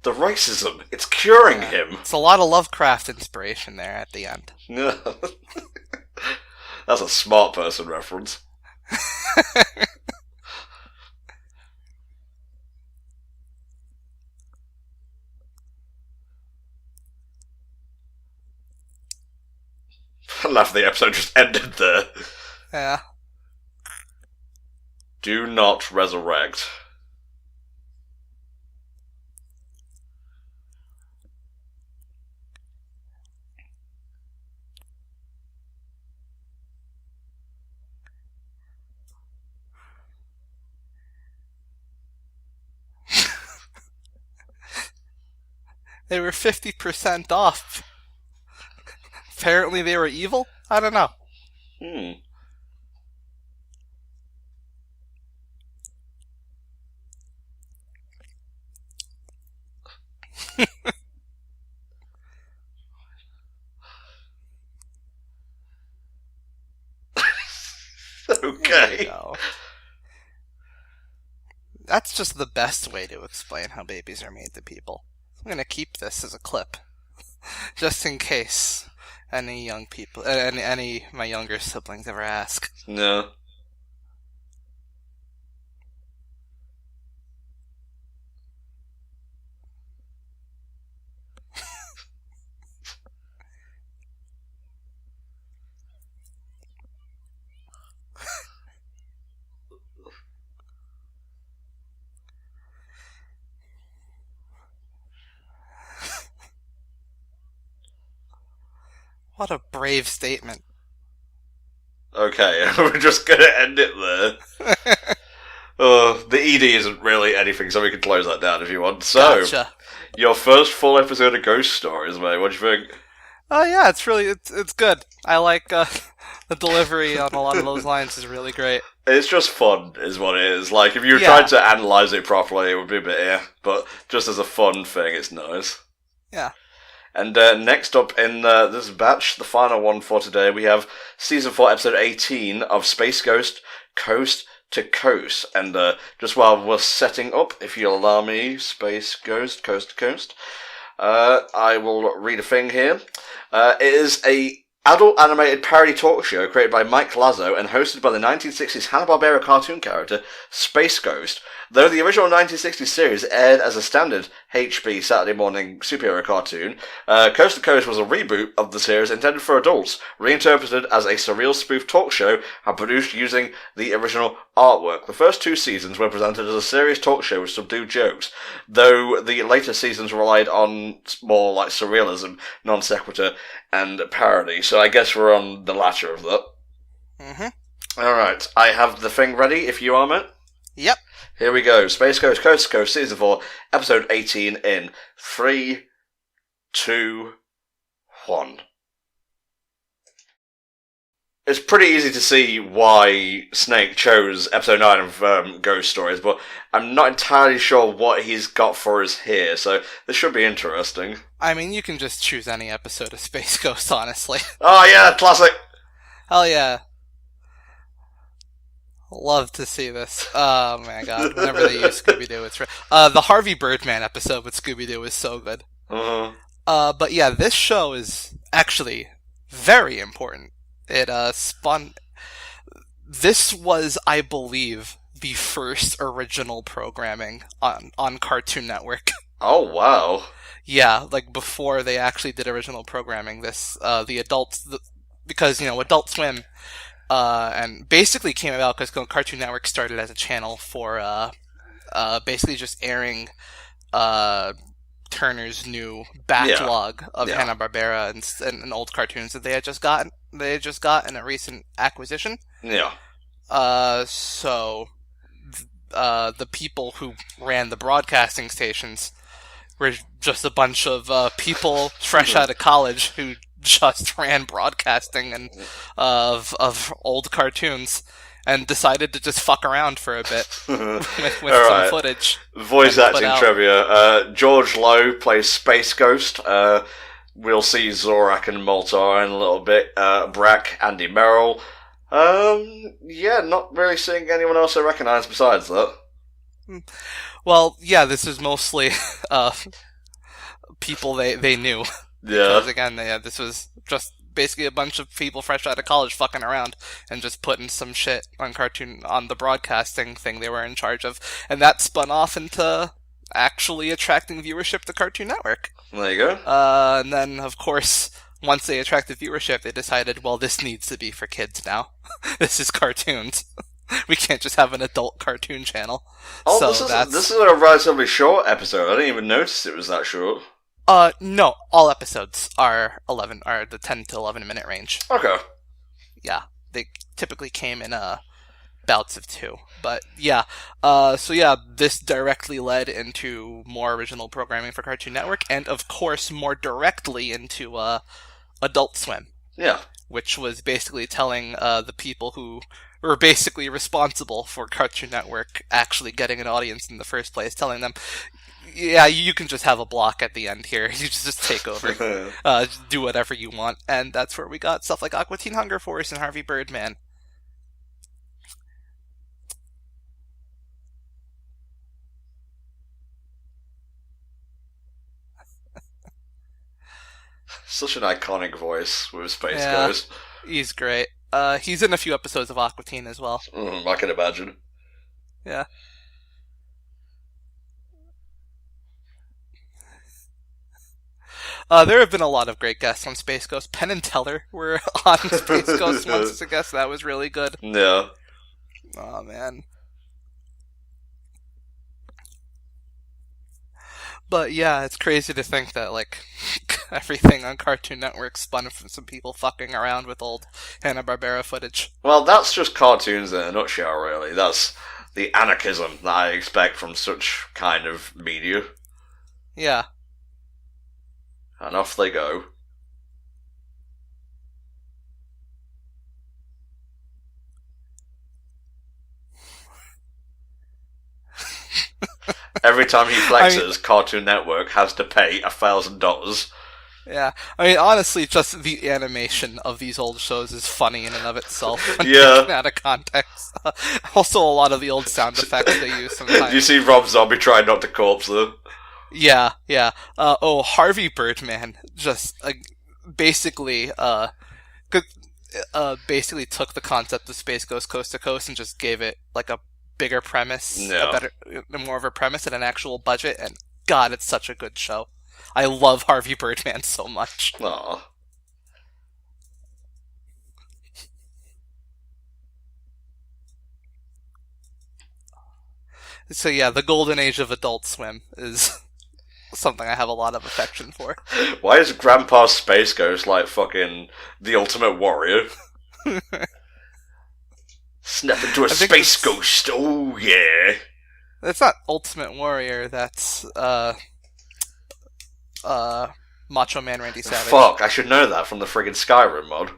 [SPEAKER 1] The racism, it's curing him.
[SPEAKER 2] It's a lot of Lovecraft inspiration there at the end.
[SPEAKER 1] That's a smart person reference. I laugh the episode just ended there.
[SPEAKER 2] Yeah.
[SPEAKER 1] Do not resurrect.
[SPEAKER 2] They were 50% off. Apparently they were evil? I don't know.
[SPEAKER 1] Okay.
[SPEAKER 2] That's just the best way to explain how babies are made to people. I'm gonna keep this as a clip. Just in case any young people, any my younger siblings ever ask.
[SPEAKER 1] No.
[SPEAKER 2] What a brave statement.
[SPEAKER 1] Okay, we're just gonna end it there. The ED isn't really anything, so we can close that down if you want. So,
[SPEAKER 2] Gotcha.
[SPEAKER 1] Your first full episode of Ghost Stories, mate. What do you think?
[SPEAKER 2] Oh yeah, it's good. I like the delivery on a lot of those lines is really great.
[SPEAKER 1] It's just fun, is what it is. Like, if you tried to analyse it properly, it would be a bit but just as a fun thing, it's nice.
[SPEAKER 2] Yeah.
[SPEAKER 1] And next up in this batch, the final one for today, we have Season 4, Episode 18 of Space Ghost, Coast to Coast. And just while we're setting up, if you'll allow me, Space Ghost, Coast to Coast, I will read a thing here. It is a adult animated parody talk show created by Mike Lazzo and hosted by the 1960s Hanna-Barbera cartoon character Space Ghost. Though the original 1960s series aired as a standard HB Saturday morning superhero cartoon, Coast to Coast was a reboot of the series intended for adults, reinterpreted as a surreal spoof talk show and produced using the original artwork. The first two seasons were presented as a serious talk show with subdued jokes, though the later seasons relied on more like surrealism, non sequitur, and parody. So I guess we're on the latter of that.
[SPEAKER 2] Mm-hmm.
[SPEAKER 1] Alright, I have the thing ready if you are, mate.
[SPEAKER 2] Yep.
[SPEAKER 1] Here we go. Space Ghost, Coast to Coast, Season 4, Episode 18 in 3, 2, 1. It's pretty easy to see why Snake chose Episode 9 of Ghost Stories, but I'm not entirely sure what he's got for us here, so this should be interesting.
[SPEAKER 2] I mean, you can just choose any episode of Space Ghost, honestly.
[SPEAKER 1] Oh yeah, classic!
[SPEAKER 2] Hell yeah. Love to see this. Oh my god, whenever they use Scooby-Doo, it's the Harvey Birdman episode with Scooby-Doo is so good. But yeah, this show is actually very important. It spun... This was, I believe, the first original programming on Cartoon Network.
[SPEAKER 1] Oh, wow.
[SPEAKER 2] yeah, like before they actually did original programming, the adults, because Adult Swim, and basically came about because Cartoon Network started as a channel for basically just airing uh, Turner's new backlog of
[SPEAKER 1] Yeah.
[SPEAKER 2] Hanna-Barbera and old cartoons that they had just gotten. They had just got in a recent acquisition.
[SPEAKER 1] Yeah.
[SPEAKER 2] So the people who ran the broadcasting stations were just a bunch of people fresh out of college who just ran broadcasting and of old cartoons and decided to just fuck around for a bit with
[SPEAKER 1] All
[SPEAKER 2] some
[SPEAKER 1] right.
[SPEAKER 2] footage.
[SPEAKER 1] Voice
[SPEAKER 2] and put
[SPEAKER 1] acting
[SPEAKER 2] out-
[SPEAKER 1] trivia. George Lowe plays Space Ghost. We'll see Zorak and Moltar in a little bit. Brack, Andy Merrill. Yeah, not really seeing anyone else I recognise besides that.
[SPEAKER 2] Well, yeah, this is mostly people they knew.
[SPEAKER 1] Yeah.
[SPEAKER 2] Because again, this was just basically a bunch of people fresh out of college fucking around and just putting some shit on the broadcasting thing they were in charge of, and that spun off into actually attracting viewership to Cartoon Network.
[SPEAKER 1] There you go.
[SPEAKER 2] And then, of course, once they attracted viewership, they decided, well, this needs to be for kids now. This is cartoons. We can't just have an adult cartoon channel.
[SPEAKER 1] Oh,
[SPEAKER 2] So
[SPEAKER 1] this is a relatively short episode. I didn't even notice it was that short.
[SPEAKER 2] No, all episodes are the 10 to 11 minute range.
[SPEAKER 1] Okay.
[SPEAKER 2] Yeah, they typically came in bouts of 2. But yeah, so yeah, this directly led into more original programming for Cartoon Network, and of course more directly into Adult Swim.
[SPEAKER 1] Yeah.
[SPEAKER 2] Which was basically telling the people who were basically responsible for Cartoon Network actually getting an audience in the first place, telling them, yeah, you can just have a block at the end here. You just take over. Do whatever you want. And that's where we got stuff like Aqua Teen Hunger Force and Harvey Birdman.
[SPEAKER 1] Such an iconic voice with Space
[SPEAKER 2] Yeah.
[SPEAKER 1] Ghost.
[SPEAKER 2] He's great. He's in a few episodes of Aqua Teen as well.
[SPEAKER 1] I can imagine.
[SPEAKER 2] Yeah. There have been a lot of great guests on Space Ghost. Penn and Teller were on Space Ghost once as a guest. That was really good.
[SPEAKER 1] Yeah.
[SPEAKER 2] Oh, man. But yeah, it's crazy to think that, like, everything on Cartoon Network spun from some people fucking around with old Hanna-Barbera footage.
[SPEAKER 1] Well, that's just cartoons in a nutshell, really. That's the anarchism that I expect from such kind of media.
[SPEAKER 2] Yeah.
[SPEAKER 1] And off they go. Every time he flexes, Cartoon Network has to pay $1,000.
[SPEAKER 2] Yeah. I mean, honestly, just the animation of these old shows is funny in and of itself. When
[SPEAKER 1] Yeah.
[SPEAKER 2] taken out of context. Also, a lot of the old sound effects they use sometimes.
[SPEAKER 1] Do you see Rob Zombie trying not to corpse them?
[SPEAKER 2] Yeah, yeah. Harvey Birdman just basically basically took the concept of Space Ghost Coast to Coast and just gave it like a bigger premise, more of a premise and an actual budget. And God, it's such a good show. I love Harvey Birdman so much.
[SPEAKER 1] Aw.
[SPEAKER 2] So yeah, the golden age of Adult Swim is something I have a lot of affection for.
[SPEAKER 1] Why is Grandpa Space Ghost like fucking the ultimate warrior? Snap into a space ghost, oh yeah.
[SPEAKER 2] That's not Ultimate Warrior, that's Macho Man Randy Savage.
[SPEAKER 1] Fuck, I should know that from the friggin' Skyrim mod.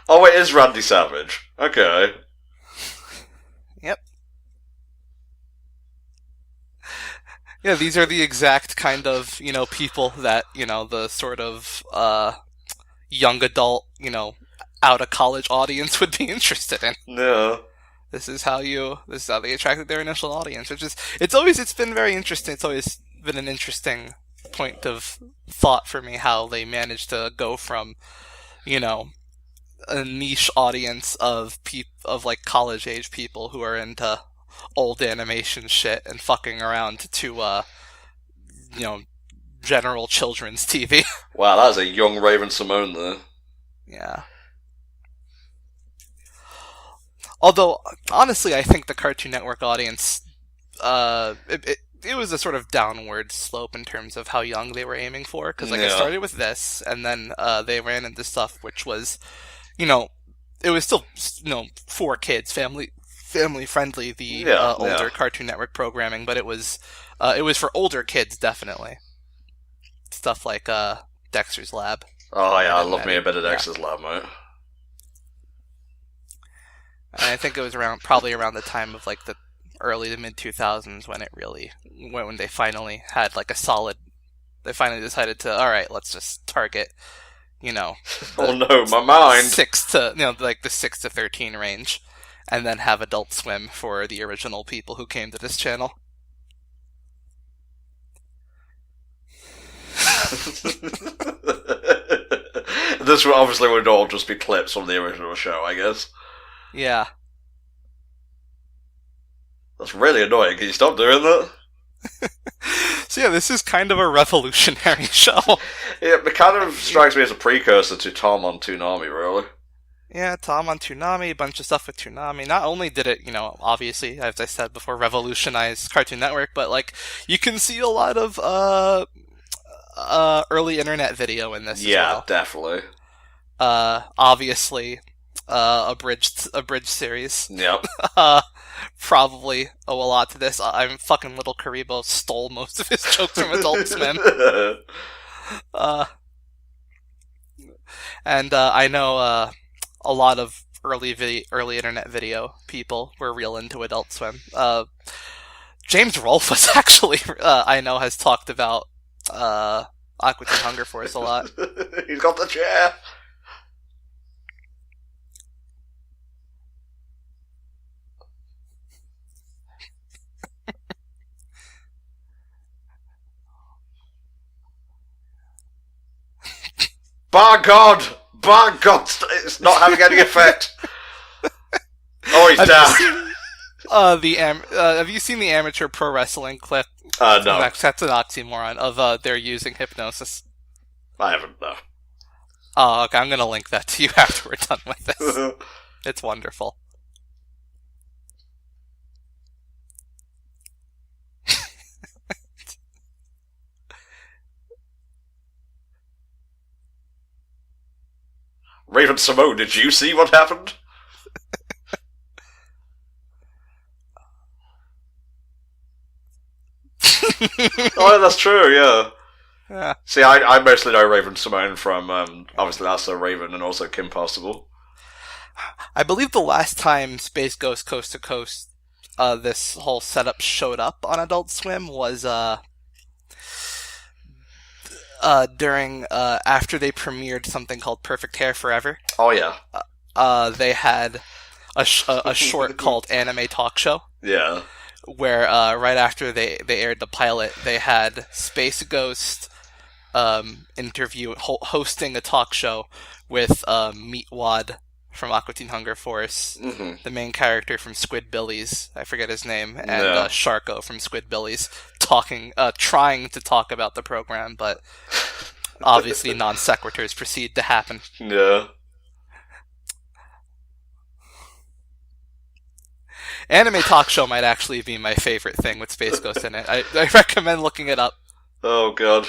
[SPEAKER 1] Oh, it is Randy Savage. Okay.
[SPEAKER 2] Yep. Yeah, these are the exact kind of, people that, the sort of, young adult, out of college audience would be interested in.
[SPEAKER 1] Yeah.
[SPEAKER 2] This is how they attracted their initial audience, which is, it's been very interesting. It's always been an interesting point of thought for me how they managed to go from, a niche audience of like college age people who are into old animation shit and fucking around to, general children's TV.
[SPEAKER 1] Wow, that was a young Raven Simone there.
[SPEAKER 2] Yeah. Although, honestly, I think the Cartoon Network audience, it was a sort of downward slope in terms of how young they were aiming for. Because, I started with this, and then they ran into stuff which was, it was still, for kids, family friendly, the older Cartoon Network programming, but it was for older kids, definitely. Stuff like Dexter's Lab.
[SPEAKER 1] Oh yeah, I love me a bit of Dexter's Lab, mate.
[SPEAKER 2] And I think it was probably around the time of like the early to mid 2000s when they finally had like a solid. They finally decided to, all right, let's just target,
[SPEAKER 1] oh no, my mind.
[SPEAKER 2] 6 to the 6 to 13 range, and then have Adult Swim for the original people who came to this channel.
[SPEAKER 1] This obviously would all just be clips from the original show, I guess.
[SPEAKER 2] Yeah.
[SPEAKER 1] That's really annoying. Can you stop doing that?
[SPEAKER 2] So yeah, this is kind of a revolutionary show.
[SPEAKER 1] Yeah, it kind of strikes me as a precursor to Tom on Toonami, really.
[SPEAKER 2] Yeah, Tom on Toonami, a bunch of stuff with Toonami. Not only did it, obviously, as I said before, revolutionize Cartoon Network, but like you can see a lot of early internet video in this as well.
[SPEAKER 1] Yeah, definitely.
[SPEAKER 2] Obviously, abridged series.
[SPEAKER 1] Yep.
[SPEAKER 2] Probably owe a lot to this. I'm fucking Little Karibo stole most of his jokes from Adult Swim. And I know a lot of early internet video people were real into Adult Swim. James Rolfe was actually, I know, has talked about Aqua Teen Hunger Force a lot.
[SPEAKER 1] He's got the chair. By God, it's not having any effect. Oh, he's down.
[SPEAKER 2] Have you seen the amateur pro wrestling clip?
[SPEAKER 1] No.
[SPEAKER 2] That's an oxymoron of they're using hypnosis.
[SPEAKER 1] I haven't, no.
[SPEAKER 2] Oh, okay, I'm gonna link that to you after we're done with this. It's wonderful.
[SPEAKER 1] Raven Simone, did you see what happened? Oh, that's true, yeah.
[SPEAKER 2] Yeah.
[SPEAKER 1] See, I mostly know Raven Simone from, obviously that's Raven and also Kim Possible.
[SPEAKER 2] I believe the last time Space Ghost Coast to Coast, this whole setup showed up on Adult Swim was, during after they premiered something called Perfect Hair Forever.
[SPEAKER 1] Oh yeah.
[SPEAKER 2] They had a short called Anime Talk Show.
[SPEAKER 1] Yeah.
[SPEAKER 2] Where right after they aired the pilot, they had Space Ghost hosting a talk show with Meatwad from Aqua Teen Hunger Force, the main character from Squidbillies, I forget his name, and Sharko from Squidbillies, trying to talk about the program, but obviously non sequiturs proceed to happen.
[SPEAKER 1] Yeah.
[SPEAKER 2] Anime Talk Show might actually be my favorite thing with Space Ghost in it. I recommend looking it up.
[SPEAKER 1] Oh god.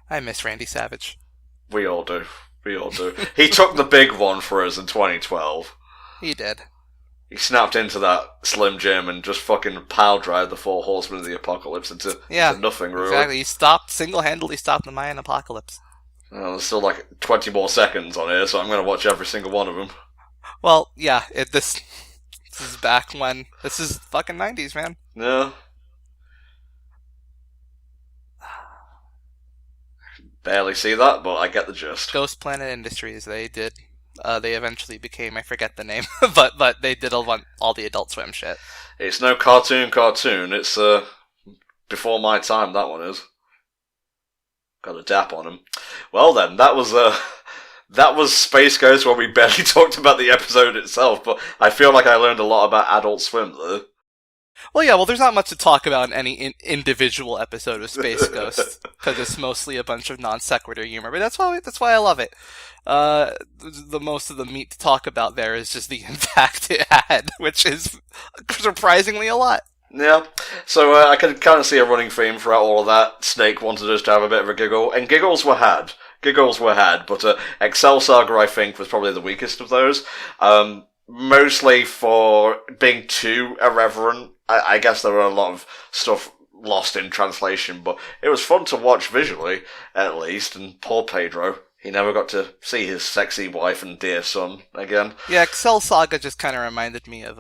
[SPEAKER 2] I miss Randy Savage.
[SPEAKER 1] We all do. He took the big one for us in 2012.
[SPEAKER 2] He did.
[SPEAKER 1] He snapped into that Slim Jim and just fucking pile drive the Four Horsemen of the Apocalypse into nothing, really.
[SPEAKER 2] Exactly. He single-handedly stopped the Mayan apocalypse.
[SPEAKER 1] There's still like 20 more seconds on here, so I'm going to watch every single one of them.
[SPEAKER 2] Well, yeah, this is back when... This is fucking 90s, man.
[SPEAKER 1] Yeah. Barely see that, but I get the gist.
[SPEAKER 2] Ghost Planet Industries, they did... they eventually became, I forget the name, but they did all the Adult Swim shit.
[SPEAKER 1] It's no cartoon, it's before my time, that one is. Got a dap on him. Well then, that was That was Space Ghost, where we barely talked about the episode itself, but I feel like I learned a lot about Adult Swim, though.
[SPEAKER 2] Well, yeah, there's not much to talk about in any individual episode of Space Ghost, because it's mostly a bunch of non sequitur humor, but that's why I love it. The most of the meat to talk about there is just the impact it had, which is surprisingly a lot.
[SPEAKER 1] Yeah, so I could kind of see a running theme throughout all of that. Snake wanted us to have a bit of a giggle, and giggles were had. But Excel Saga, I think, was probably the weakest of those. Mostly for being too irreverent. I guess there were a lot of stuff lost in translation, but it was fun to watch visually, at least, and poor Pedro. He never got to see his sexy wife and dear son again.
[SPEAKER 2] Yeah, Excel Saga just kind of reminded me of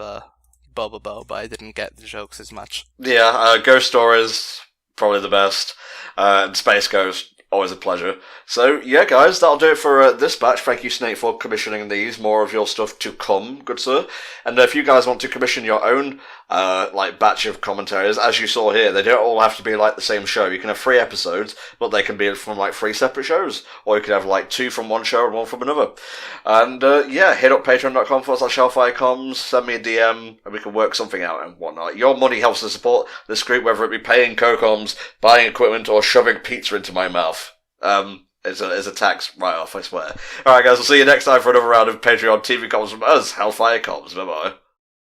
[SPEAKER 2] Bobobo, but I didn't get the jokes as much.
[SPEAKER 1] Yeah, Ghost Stories, probably the best. And Space Ghost, always a pleasure. So, yeah, guys, that'll do it for this batch. Thank you, Snake, for commissioning these. More of your stuff to come, good sir. And if you guys want to commission your own, batch of commentaries, as you saw here, they don't all have to be like the same show. You can have 3 episodes, but they can be from 3 separate shows. Or you could have 2 from one show and 1 from another. And, hit up patreon.com/HellfireComms, send me a DM, and we can work something out and whatnot. Your money helps to support this group, whether it be paying co-coms, buying equipment, or shoving pizza into my mouth. It's a tax write-off, I swear. Alright guys, we'll see you next time for another round of Patreon TV comms from us, HellfireComms. Bye-bye.